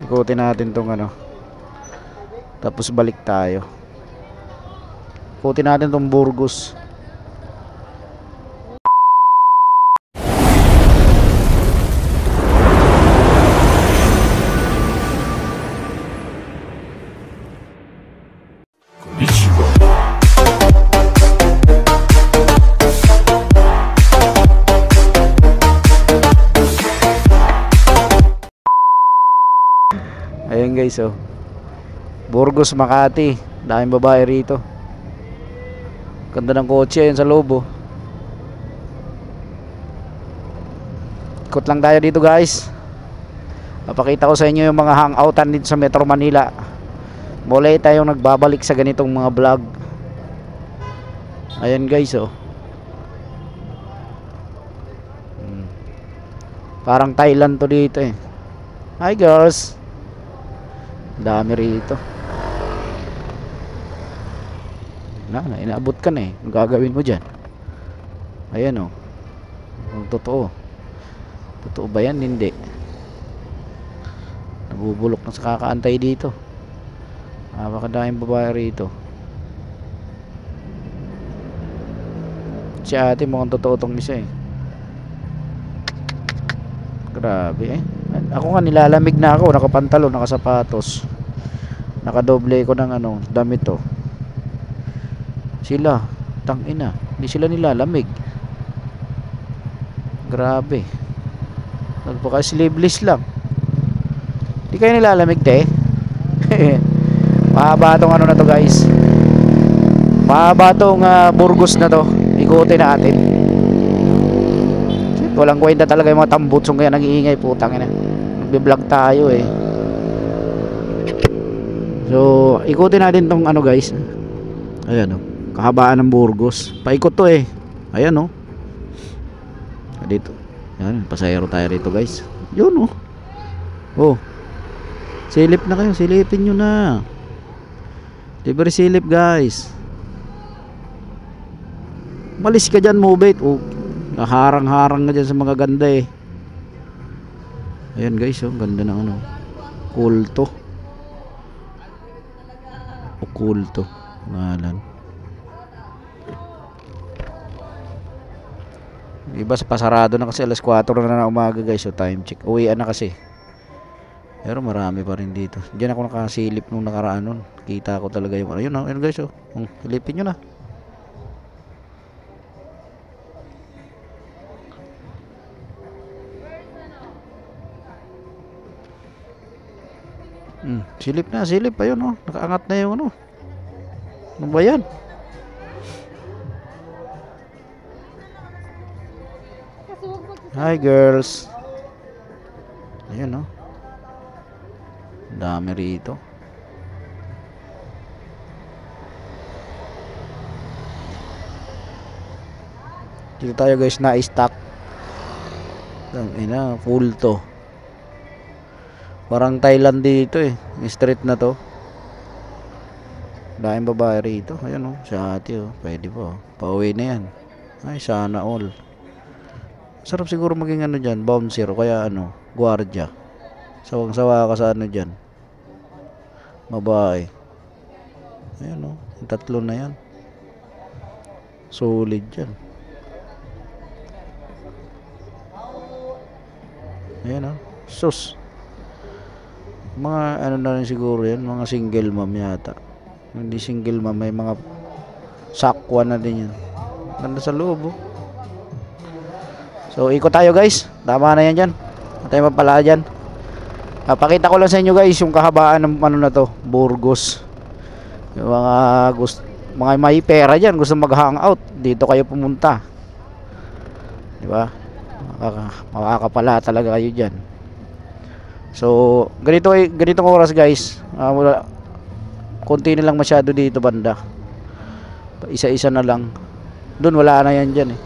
Ikutin natin tong ano. Tapos balik tayo. Ikutin natin tong Burgos. Ayan guys, oh. Burgos, Makati. Daming babae rito. Ganda ng kotse ayan sa loob, oh. Ikot lang tayo dito guys. Papakita ko sa inyo yung mga hangoutan dito sa Metro Manila. Muli tayong nagbabalik sa ganitong mga vlog. Ayan guys, oh. Parang Thailand to dito eh. Hi girls. Dami rito. Inaabot ka na eh. Ang gagawin mo dyan? Ayan o. Ang totoo. Totoo ba yan? Hindi. Nabubulok na sa kakaantay dito. Napakadaming babae rito. Si ate mukhang totoo tong isa eh. Grabe eh. Ako nga nilalamig na ako. Nakapantalo, nakasapatos. Nakadoble ko ng ano, damit to. Sila, tangina, hindi sila nilalamig. Grabe. Nagpaka sleeveless lang. Hindi kayo nilalamig, te. Mahaba tong ano na to guys. Mahaba tong Burgos na to. Ikutin natin. Walang kwenta talaga yung mga tambutsong kaya nag-iingay, putang ina. Nagbi-vlog tayo eh. So, ikutin natin tong ano guys. Ayan o. Kahabaan ng Burgos. Paikot to eh. Ayan o. Dito. Ayan, pasayro tayo rito guys. Yun o. Oh. Silip na kayo. Silipin nyo na. Libre silip guys. Malis ka dyan, mobile. Oh. Harang-harang na dyan sa mga ganda eh. Ayan guys, oh, ganda ng ano. Kulto. Okulto ngalan. Iba sa pasarado na kasi alas 4 na ng umaga guys, so time check. Uwian na kasi. Pero marami pa rin dito. Diyan ako nakasilip nung nakaraan nun. Kita ko talaga yung ayun, ayun guys, oh. Silipin nyo na. Silip na, silip. Ayun oh, nakaangat na yung ano. Ano ba yan? Hi girls. Ayun oh. Dami rito. Dito tayo guys, na-stock. Ina, full to. Parang Thailand dito eh. Yung street na to. Daming babae rito. Ayun oh, sa ate oh. Pwede po. Pauwi na yan. Ay, sana all. Sarap siguro maging ano dyan, bouncer o kaya ano, guardia. Sawang-sawa ka sa ano dyan. Babae. Ayun oh, yung tatlo na yan. Solid dyan. Ayun oh, sus. Mga ano na rin siguro yan, mga single mom yata. Hindi single mom, may mga sakwa na din yan. Ganda sa loob oh. So ikot tayo guys. Tama na yan dyan. At tayo mapala dyan. Pakita ko lang sa inyo guys yung kahabaan ng ano na to, Burgos. Yung mga may pera dyan, gusto mag-hangout, dito kayo pumunta. Diba? Makakapala talaga kayo dyan. So ganitong oras guys, wala, konti na lang masyado dito banda. Isa-isa na lang. Doon wala na yan dyan eh.